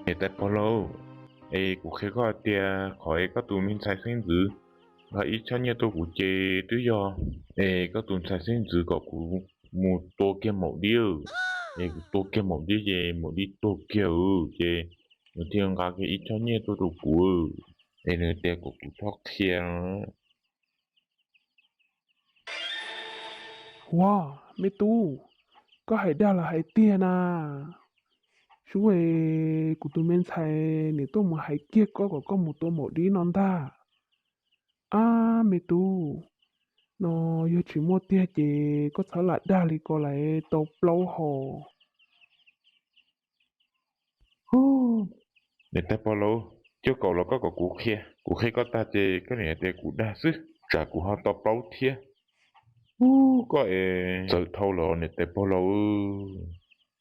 Ê tại bao lâu? Ê cũng khi có tia khỏi có tụi mình sai sinh dữ và ít cho nhiều tôi cũng chê tự do. Ê có tụi sai sinh dữ có cũng một tô kia mẫu điêu. Ê cũng tô kia mẫu điêu gì mẫu đi tô kia chê. Nó thiên cả cái ít cho nhiều tôi đủ cũ. Ê nó tia cũng thoát thiên. Wow, mẹ tu, có hay đeo là hay tiền à? Chú ấy của tụi mình xài nếu tôi mà hay kia có một tôi một đi non ta. À mẹ tu, nó giờ chỉ mua tiền chỉ có thể là đa li có lại tàu lâu hồ. Hú. Để tại bao lâu? Chứ cậu là có cũ kia. Cũ khi có ta chê cái này tia cũng đa sức. Chả cũng họ tập bao thiên. Có sợ thâu lỗ này tại bao lâu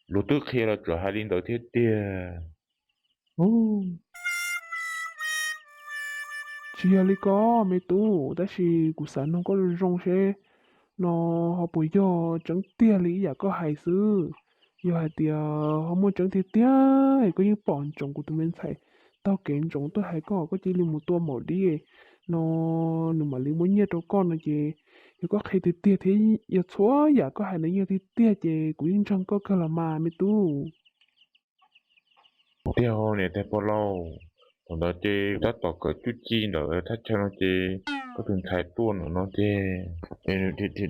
lúc trước khi là trở hai linh đầu thiết tia Ồ, chỉ là có mẹ tu, ta chỉ của sản nó có rong xe, nó họ bây giờ chẳng tiền lý giả có hay sư. Giờ hai tia họ mua chẳng thì tia, hay có những bọn trồng của tụi mình xài. Tao kén trồng tôi hay có chỉ là một tua màu đi ấy. Nó mà lấy muốn nhớ đâu con là gì. Giờ có khi thì tia thì giờ chúa giả có hay là nhiều thì tia gì của những chẳng có cơ là mà mẹ tu. tia hồ này tại bao lâu còn đó chê đã tỏ cỡ chút chi nữa thắt cho nó chê có thường thái tuôn ở nó chê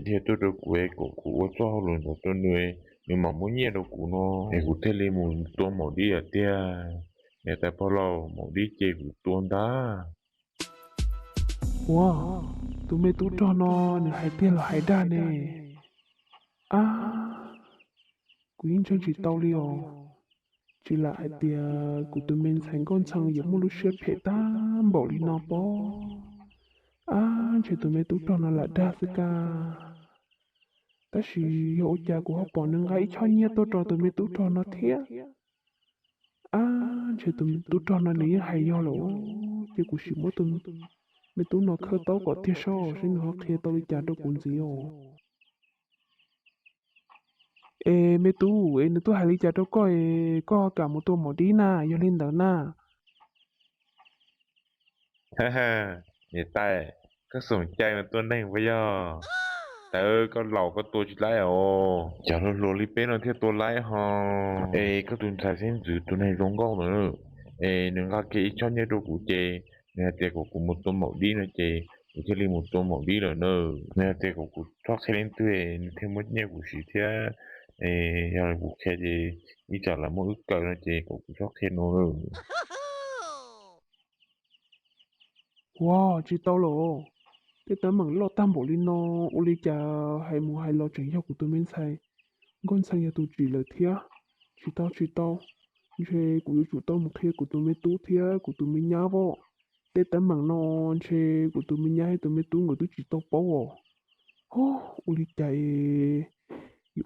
thì tôi được quê của cho luôn của tôi nuôi nhưng mà muốn nhớ đâu của nó thì của thế lên một tuôn màu đi ở tia này tại bao lâu màu đi chê của tuôn đó Wow, tụi mẹ tu cho nó nè hay tia là hay đa nè. À, của những chẳng chỉ tao liều. Chỉ là hai tia của tụi mình thành con thằng giống một lúc xếp hệ ta bỏ đi nó bó. À, chỉ tụi mình tụt nó là đa sức ca. Ta chỉ hiểu cha của họ bỏ nâng gáy cho nhia tôi trò tụi mình tụt nó thiệt. À, chỉ tụi mình tụt nó này hay do lỗ. Chỉ của chỉ mỗi tụi mình tụt nó khơi tao có thiệt sao, xin họ kia tao đi trả đâu cũng gì ồ. Ê, mẹ tu hai lý trả đâu có cả một tô mỏ đi na, do lên đó na. ha ha nhà tay có sủng chay mà tôi đang bây giờ tớ có lầu có tôi chỉ lái ồ chả nó lô li bên nó theo tôi lái hò ê có tuần sai xem giữ tôi này rong gong nữa ê đừng có kỹ cho nhớ đồ của chê nè tiền của một tô màu đi nữa chê của chơi một tô màu đi rồi nữa nè tiền của cho khi lên tuổi thêm một nhớ của sĩ thế ê giờ của khi gì đi chả là một ước cờ nó chê của cho khi nó nữa Wow, chị tao lộ. Thế tớ mừng lo tam bộ linh nó ô lý cha hay mù hay lo chẳng hiệu của tụi mình xài. Con xài nhà tụi chỉ lời thía. Chỉ tao. Chê của chủ tao một kia của tụi mình tú thía của tụi mình nhá vô. Thế tớ mừng nó chê của tụi mình nhá hay tụi mình tú người tụi chỉ tao bó vô. Hô, ô lý cha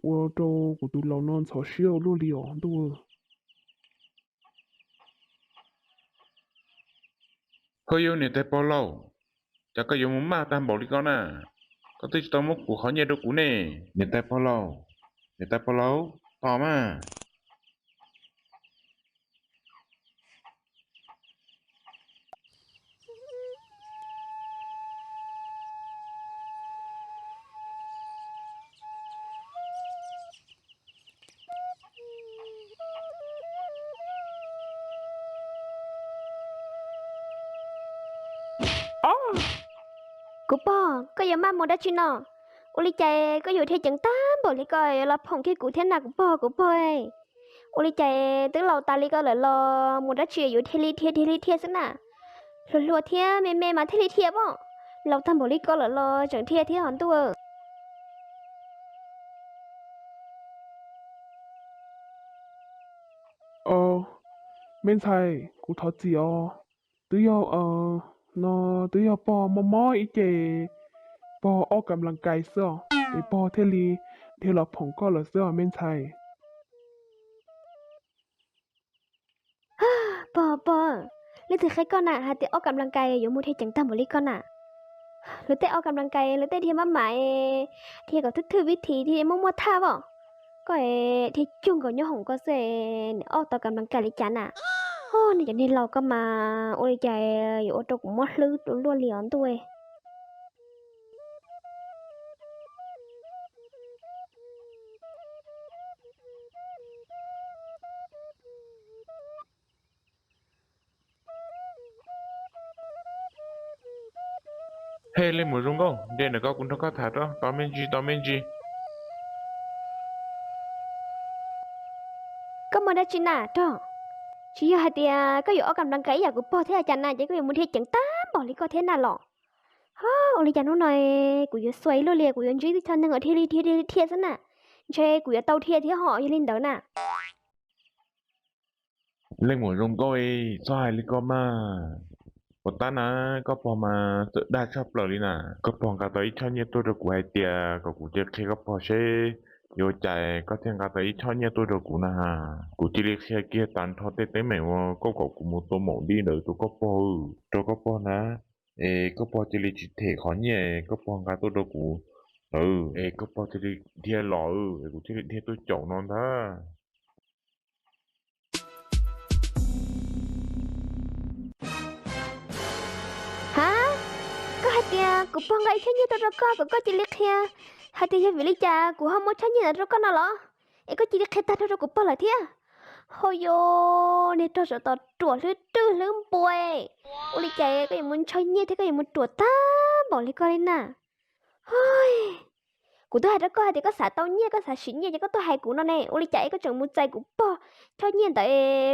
ô tô của tụi lâu non xó siêu luôn liò. Đùa. hơi yêu này tại bao lâu chả có dùng muốn ma tam bảo đi con à có thích tao mốc của khó nhớ đâu cũ nè người ta bao lâu người ta bao lâu tao mà À, Cú bò, có giờ mà một đã chín nọ. Ô lý chạy có dù thế chẳng tám bộ lý coi là phòng khi cụ thế nào cú bò ấy. Ô lý chạy tức lâu ta lý coi là lo một đã chia dù thế lý thiê xí nà. Lùa lùa thiê mê mà thế lý thiê bò. Lâu thăm bộ lý coi là lo chẳng thiê hòn tua. ờ, mình xài của thật gì tứ yo nó tứ yo bò mò mò ý chê bò ởกำลังกายเสื้อไอ้บอเทลีเทเราผงก็เหลือเสื้อไม่ใช่ Bò, lý thử khách con à, hà tiệ ở cầm lăng cày dù mua thế chẳng tâm bộ lý con à. Lưỡi tê ở cầm lăng cày, lưỡi tê thiê mà mãi thiê có thức thư viết thì mong mua tha bò. Có thì chung có nhau hồng có sẽ ở tao cầm lăng cày lý chán à. này cho nên lâu cơ mà ôi trời ở đâu cũng mất lư tụi luôn liền tôi. Hey, lên một rung không? Đây là có cũng có thật đó. Tao men gì? Có mà đã chín à đó. Chỉ giờ thì có ở cầm đăng cái giờ của po thế à chả nào chỉ có muốn thế chẳng tám bỏ lý có thế nào lọ. Ha, ôi chả nó nói của giờ xoay luôn liền của giờ chỉ thân đang ở thiệt thế nè. Chơi của giờ tàu thiệt thì họ như lên đó nè. Lên một rung coi, sao hai lý có mà. Một ta na, có bỏ mà tự đa chấp lời đi nè. Có bỏ cả tới cho như tôi được của hai tia, có cũng chưa khi có bỏ xe. Yo chạy có thêm cả tới cho như tôi được của nè. Của chỉ lý khi kia tàn thoát tế tế mẹ mà có cậu của một tô mộng đi nữa tôi có bỏ. Tôi có bỏ nè. Ê, có bỏ chỉ lý chỉ thể khó nhẹ, có bỏ cả tôi được của. Ê, có bỏ chỉ lý thia lọ của chỉ lý thia tôi chọn non đó. Hả? Có hai tia của po ngay thế như tao có chỉ liệt thiệt. Hai tia vì lý cha của không muốn chơi như là đâu có nào lọ. Ê có chỉ liệt thiệt ta đâu của po là thiệt. Hồi yo nè tao sợ tao trùa lưỡi tư lưỡi bùi. Ôi lý cha có gì muốn chơi như thế có gì muốn trùa ta bỏ lý coi lên nè. Hôi. Của tôi hay đó có hay thì có xả tao nhé có xả xỉn nhé có tôi hay của nó nè ôi chạy có chẳng muốn chạy của po cho nhiên tại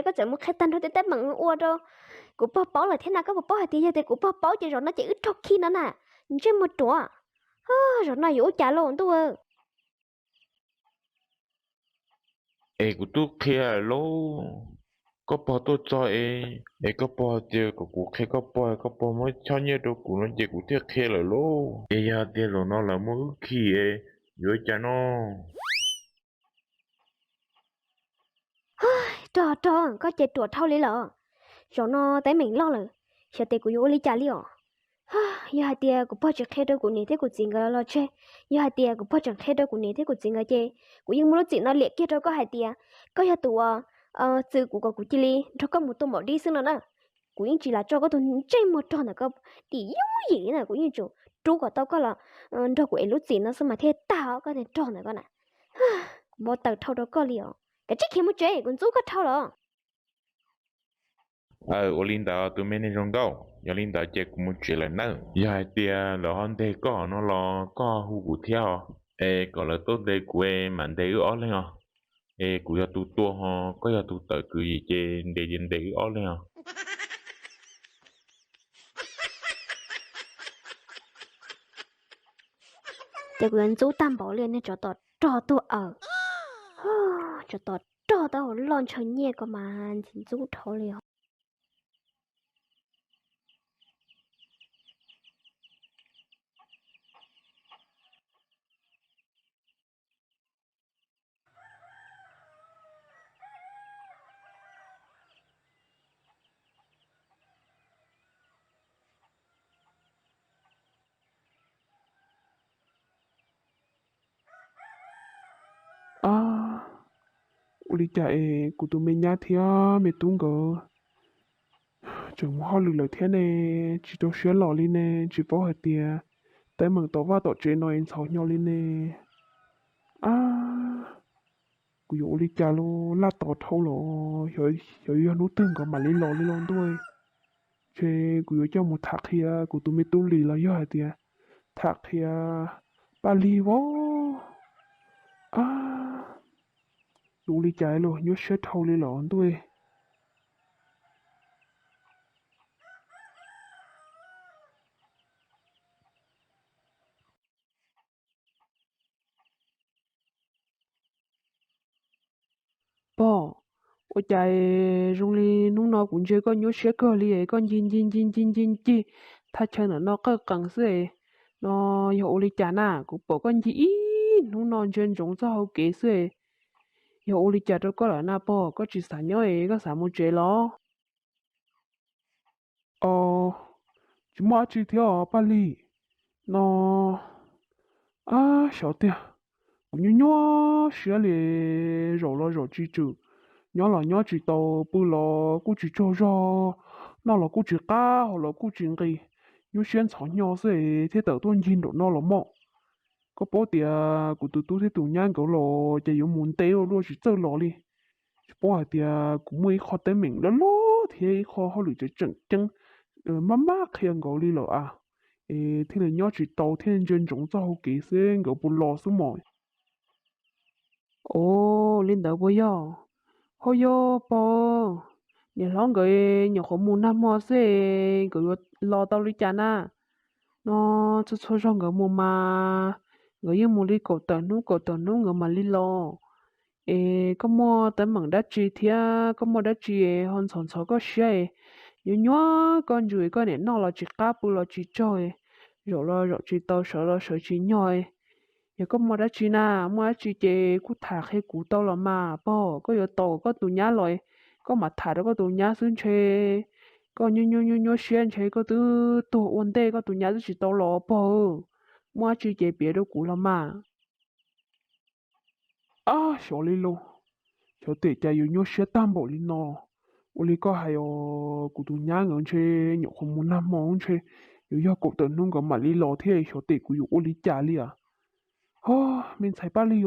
có chẳng muốn khai tan thôi tết bằng ua đâu của po báo là thế nào có một po hay thì giờ thì của po báo chỉ rồi nó chỉ ít trong khi nó nè trên một chỗ rồi nó yếu trả luôn tôi Ê, của tôi kia lô. Có bỏ tôi cho ê có bỏ tiền của cụ khi có bỏ mới cho nhiều đồ cụ nó chỉ cụ thiết kia là lô. Ê ya tiền rồi nó là mỗi khi dưới cha nó. trò có chạy trò thâu lý lợ rồi nó tới mình lo rồi sợ tiền của yếu lý trả liò giờ hai tia của po chẳng khai đâu của nè thế của chính cái lo chơi giờ hai tia của po chẳng khai đâu của nè thế của chính cái chơi của những món chuyện nó liệt kia đâu có hai tia có nhà tù từ của chị li cho có một tụ bỏ đi xưng nữa của những chỉ là cho có tụ chơi một trò là có thì yếu gì nè của những chủ chú của tao có là cho của lúc gì nó sao mà thế tao có thể trò này con nè một tờ thâu đó có liều cái chiếc khi một chơi con chú có thâu rồi Olinda tụi mình nên rong đâu. Olinda chỉ cũng một chuyện là nữa. Giờ hai tia là hòn đê có nó là có hú cụ theo. Ê có là tốt đây của em mạnh đây ở lên à. Ê cụ giờ tụ tua ho có giờ tụ tới cứ gì trên để dân để ở lên à. để của những chú tam bảo liền nên cho tao trò tao ở cho tao trò tao lon chơi nhẹ cơ mà chính chú thâu liều À, uli chạy của tụi mình nhá thì mẹ tung gờ. Chúng họ lực lời thế này, chỉ tôi xuyên lò lên nè, chỉ bỏ hết tiền. Tại mừng tỏ vào tỏ chế nói sao nhau lên nè. À, của uli chạy lo, là tỏ thâu lo, hiểu nó từng có mà lên lò thôi. Chế của cho một thạc thì của tụi mình tu lì là do hết tiền. Thạc thì ba lì vô. À, uli chạy lo, nhớ sẽ thâu lên lò thôi. Bỏ, ôi chạy rung li nung nó cũng chưa có nhớ sẽ cơ li ấy con jin chi ta chơi nó có cần sự ấy nó yêu li chả nà cũng bỏ con gì ý nung nó chân giống cho hậu kế sự ấy yêu li chả đâu có là na bỏ có chỉ sản nhớ ấy có sản một chế lo ờ chúng mà chỉ theo ba li nó à sao tiệt cũng như nhau sửa li rồi lo rồi chỉ chữ nhỏ là nhỏ chỉ tàu bự là cô chỉ cho ra nó là cô chỉ cá hoặc là cô chỉ gì nhỏ xuyên chọn nhỏ sẽ thế tàu tuân nhìn được nó là mọ có bố thì của tụi thế tụi nhang cậu lo chỉ dùng muốn té rồi chỉ chơi lo đi bố thì cũng mới khó tới mình đó lo thì khó họ lựa chọn chân má má khi anh cậu đi lo thế là nhỏ chỉ tàu thiên dân chúng ta hậu kỳ sen cậu bù lo số mồi ồ lên đó bây giờ hồi yo po nhà lon cái nhà họ muốn năm mò xe cái lo tao đi chả na nó cho trong cái mùa mà người yêu muốn đi cổ tận nú người mà đi lo có mò tới mảng đất chi thia có mò đất chi hòn sòn sò có xe nhớ nhớ con ruồi con này nó là chỉ cá bù là chỉ chơi rồi chỉ tao sợ chỉ nhoi giờ có mua đã chi na mua đã chi chế cú thả hay cú tao là mà bỏ có giờ tàu có tụ nhá rồi có mặt thả đó có tụ nhá xuống chơi có như xuyên chơi có tụ tụ ổn định có tụ nhá chỉ tao lọ bỏ mua chi chế别的cú là mà小哩咯小弟家有nhau学担保哩喏我哩个还有古都伢人去有红木那忙去有要古的弄个嘛哩老天小弟古有我哩家里mình thấy ba li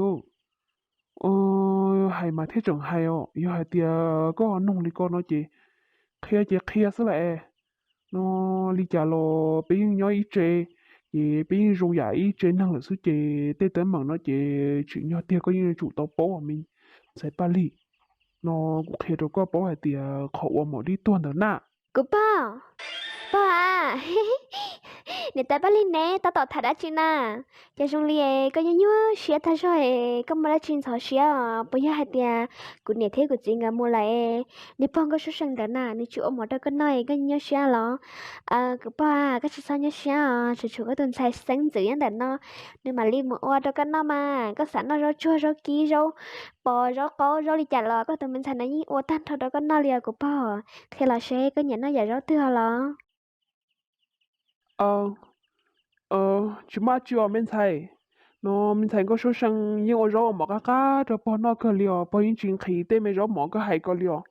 ô hay mà thế chẳng hay yêu hay tia có nông li con nó chị kia sẽ lại nó li chả lo bây giờ nhỏ ít chế chị bây giờ dùng giả ít chế năng lực sức chị tê tới mà nó chị nhỏ tia có như chủ tàu bố của mình thấy ba li nó cũng kia đâu có bố hay tia khẩu mà đi tuần đó nè Cô bao bao à nè tại bali nè tao tỏ thật đã chị nè cho chúng li có như xía thay rồi có mà đã chín thọ xía bây giờ hai tia của nè thế của chị ngà mua lại nè phong có số sinh đó nè nè chủ mà đó có nói có như xía lo cô bao à cái chị sao như xía chủ có tuần sai sáng dữ anh đàn nó nhưng mà li một ô đó có nó mà có sẵn nó rau chua rau kí rau bò rau có rau li chả lo có tụi mình thành nó như ô tan thôi đó có nó liền của bao thế là sẽ có nhận nó giải rau tưa lo ờ ờ chỉ mà chưa mình thấy nó mình thấy có số sang nhưng ở rõ mà cái cho bọn nó cái liò bọn những chuyện khi tế mới rõ mà cái hay cái liò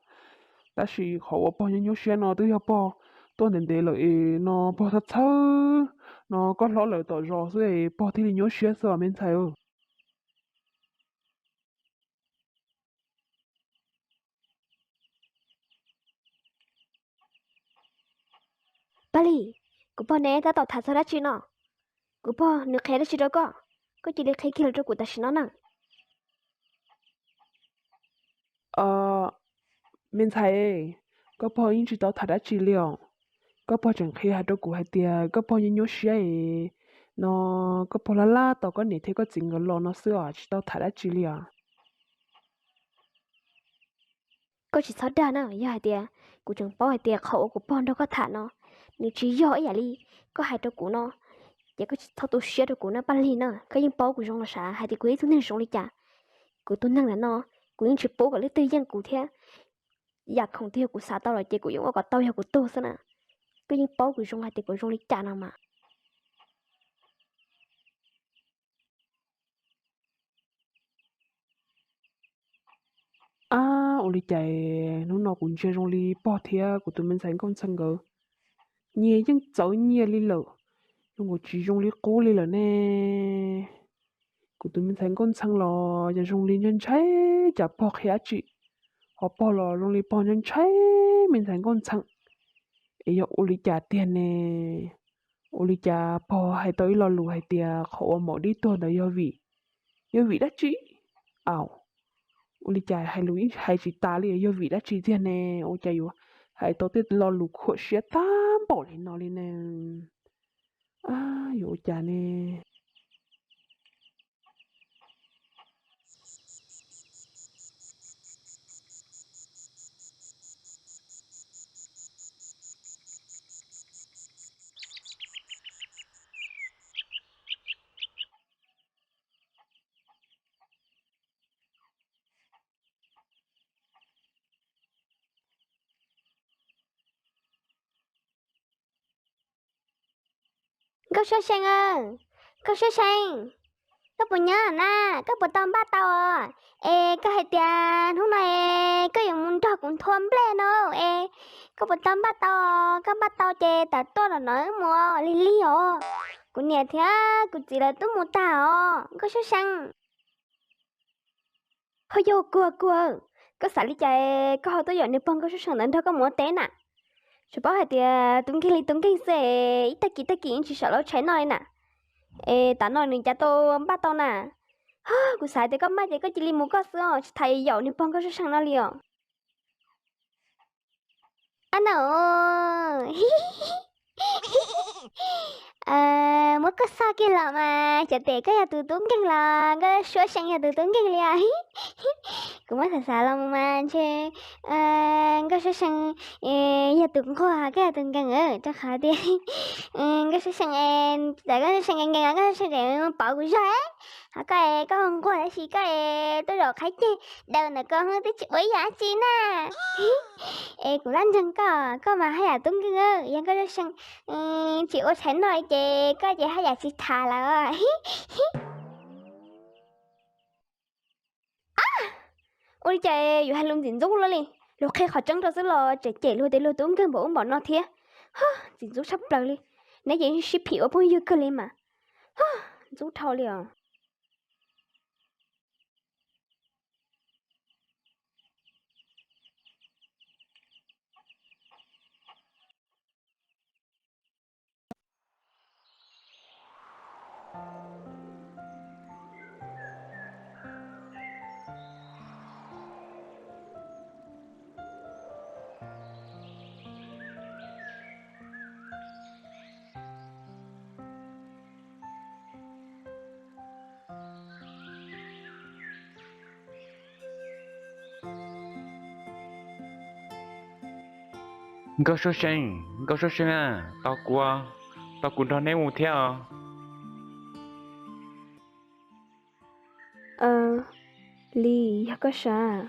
ta chỉ họ bọn những chuyện nó tự học bọn tôi nên để lại nó bọn thật thơ nó có lỗi lời tội rõ rồi bọn thì những chuyện sao mình thấy Bali, cô bỏ nè ta tao thật sao đó chứ nó. Cô bỏ nước khai đó chứ đâu có chỉ được khai kia cho cô ta xin nó nè. ờ mình thấy có bọn những chuyện đó thật đã chỉ liò có bao chẳng khi hai đứa của hai tia có bao nhiêu nhiêu chuyện nó có bao la tao có nể thấy có chính cái lo nó sửa chỉ tao thả đã chỉ lià Có chỉ sao đa nè, giờ hai tia, cô chẳng bỏ hai tia khẩu của bọn đâu có thả nó. Nếu chỉ giỏi vậy đi, có hai đứa của nó, chỉ có chỉ thao tổ xia đứa của nó Bali nè, cái những bao của chúng nó sao, hai tia quý thứ nên sống đi chả. Cô tôi năng là nó, cô những chuyện bố của lấy tư dân của thế, giờ không theo của xã tao là chỉ của những có tao theo của tôi sao nè. Cái những bao của chúng hai tia của chúng đi chả nào mà. oli chạy nó cũng chơi trong li bỏ thia của tụi mình thành con sang gờ nhẹ nhưng cháu nhẹ li lợ nhưng mà chỉ trong li cố li lợ nè của tụi mình thành con sang lò giờ trong li nhân trái chả bỏ khía chị họ bỏ lò trong li bỏ nhân trái mình thành con sang ấy giờ oli trả tiền nè oli trả bỏ hay tới lò lù hay tiền khẩu mở đi tuần đấy giờ vị đó chị ảo uli chai hai lui hai chỉ ta li yo vị đã chỉ tiền nè ô chai yo hai tôi tết lo lục khổ xía tam bỏ lên nó lên nè yo cha nè Có sao sang ơi, có sao sang. các bộ nhớ na các bộ tôm ba tàu ê các hai tiền hôm nay các dùng muốn cho cũng thơm lên đâu ê các bộ tôm ba tàu chè tại tôi là nói mua li li ồ cũng nhẹ thế cũng chỉ là tôi muốn tao có số sang hơi vô cua có xả lý chạy có hồi tôi dọn đi bông có số sang đến thôi có muốn té nè chỉ bảo hai tiền tung kinh xe ít ta kỳ chỉ sợ nó cháy nói nè ê ta nói nên cha tôi ba tàu nè ha cũng xài thì có mấy thì có chỉ li một có sữa thầy dọn đi bông có số sang nó liền anh ơi à mất có sao kia là mà chả tệ cái nhà từ tốn kinh là cái số sang nhà từ tốn kinh liền cũng mất thật xa lòng mà chứ cái số sang nhà từ cũng khó cái nhà từ kinh ở cho khá đi cái số sang tại cái số sang kinh cái số sang để bảo của rồi cái con qua là gì cái tôi rồi khách chứ đâu là con hơi tới chửi giá chi nè ê cũng lăn chân có mà hay là tung kinh ơยังก็จะสั่งchị ô chén nói chị có chị hay là chị thà là ôi trời dù hai luôn dính rút luôn đi lúc khi họ trắng ra rất là trẻ luôn để luôn tung kinh bộ bọn nó thế ha dính rút sắp lần đi nãy giờ ship hiểu bao nhiêu cơ lên mà ha rút thâu liền Có số sinh à, tao cũng đón em một theo. Ly có sao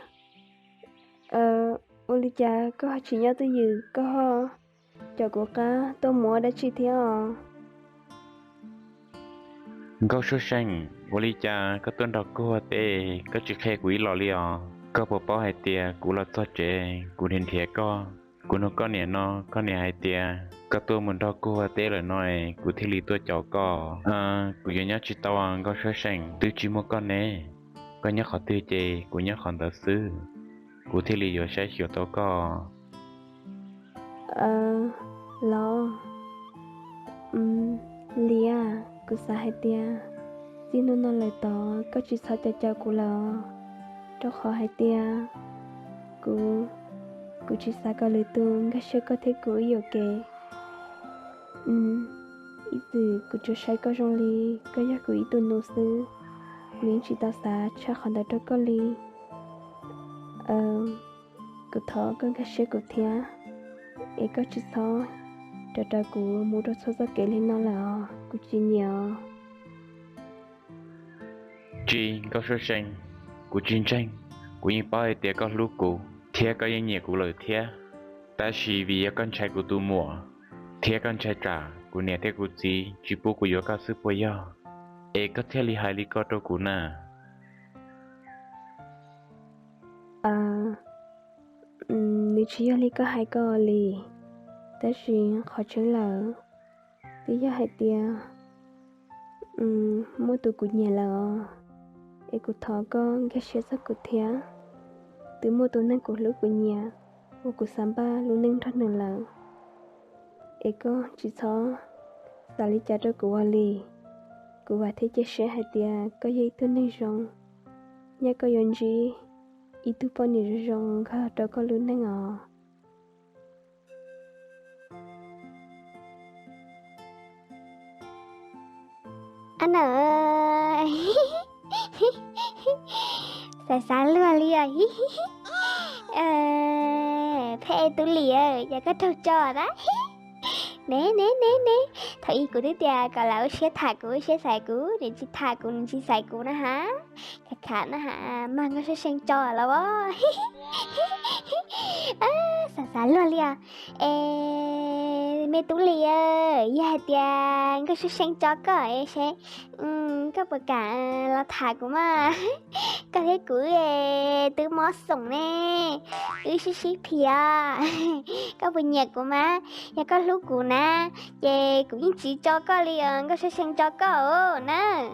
Oli cha có chỉ nhớ tới gì có cho cô cá tôi mua đã chi theo Có số sinh, Oli cha có tuân đọc cô tê, có chỉ khe quý lò liò, có bộ bao hai tia, cú là cho trẻ, cú đến thiệt có, cú nó có nè nó, có nè hai tia, có tôi muốn đọc cô tê là nói, cú thi lý tôi cháu có, cú nhớ chỉ tao có số sinh, tôi chỉ một con nè, có nhớ khó tư chê, cú nhớ khó đầu sư, cú thi lý yo sai hiểu tao có. lo lia cô sa hai tia xin nó lời tỏ có chỉ sao cho cô là cho khó hai tia cô chỉ sao có lời tương cái sự có thể cô yêu kề ý từ cô cho sai có trong ly có giá cô ý tu nô sư miễn chỉ ta xa cha khỏi đã cho có ly cô thọ con cái sự cô thia ấy có chỉ sao cho cô mua đồ số ra kể lên nó là cô chỉ nhớ Chị có số sinh, cú chiến tranh, cú như bao hai tia có lúc cú, thiệt có những nhẹ cú lời thiệt, ta chỉ vì con trai của tu mùa, thiệt con trai trả, cú nè thiệt cú gì, chỉ bố cú yếu cao sư bồi yo, ấy có thiệt li hai li có đâu cú na. nếu chỉ là có hai cái lì ta chỉ khó chứng là tí cho hai tia mỗi tụ của nhà là ấy của thọ con cái xe sắc của thía từ mỗi tụ nên của lúc của nhà một của sắm ba luôn nên thoát nửa là ấy có chỉ so xả lý trả cho của lì của bà thấy chia sẻ hai tia có gì tôi nên rong nhà có yon gì ít tu bao nhiêu rong khá cho có luôn nên ngọ anh ơi tại sao lừa liền thế tôi liền giờ có trâu trò đó nè thôi của tôi tia cả là sẽ thả của sẽ xài của để chỉ thả của chỉ xài của nó hả khả nó hả mang nó sẽ sang trò là bó xả lừa liền mẹ tú lì ơi ya tiền có sẽ sang cho có ấy sẽ có bữa cả là thả của mà có thể cứ tứ mó sủng nè xí thì có bữa nhạc của má ya có lúc của na về cũng chỉ cho có liền có sẽ sang cho có nè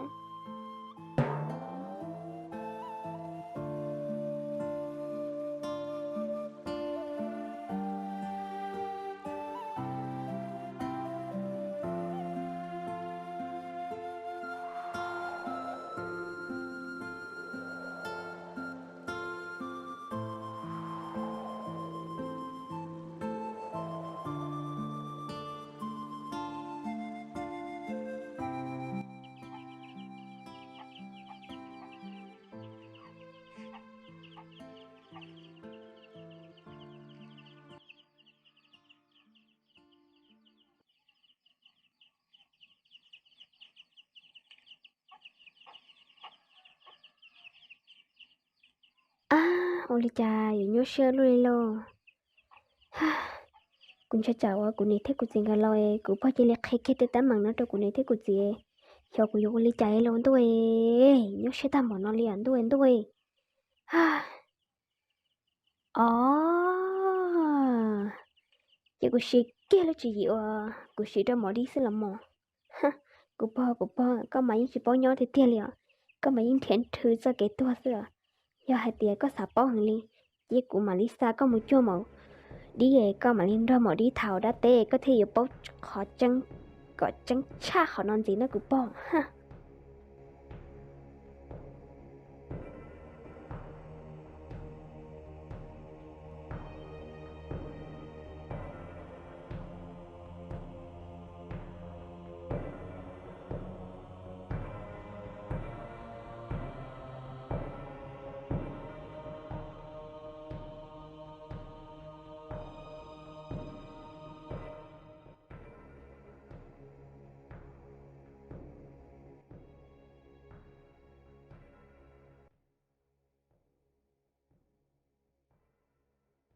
ôi cha yêu nhớ sơ luôn lo cũng cho cháu cũng này thấy cũng gì cả lo cũng bao giờ lại khai tới tấm bằng nó đâu cũng này thấy cũng gì cho cũng yêu ly cha luôn tôi nhớ sẽ tấm bằng nó liền tôi ờ chị cũng sĩ kia là chị yêu cũng sĩ đó mở đi sẽ làm mò cũng bao có mấy chị bao nhau thì tiền liền có mấy thiện thứ cho cái tua xưa giờ hai tia có sạp bao hàng li chị cũng mà Lisa có một chỗ màu đi về có mà lên ra mà đi thảo đã tê có thể bao khó chân có chân cha họ non gì nó cũng bao ha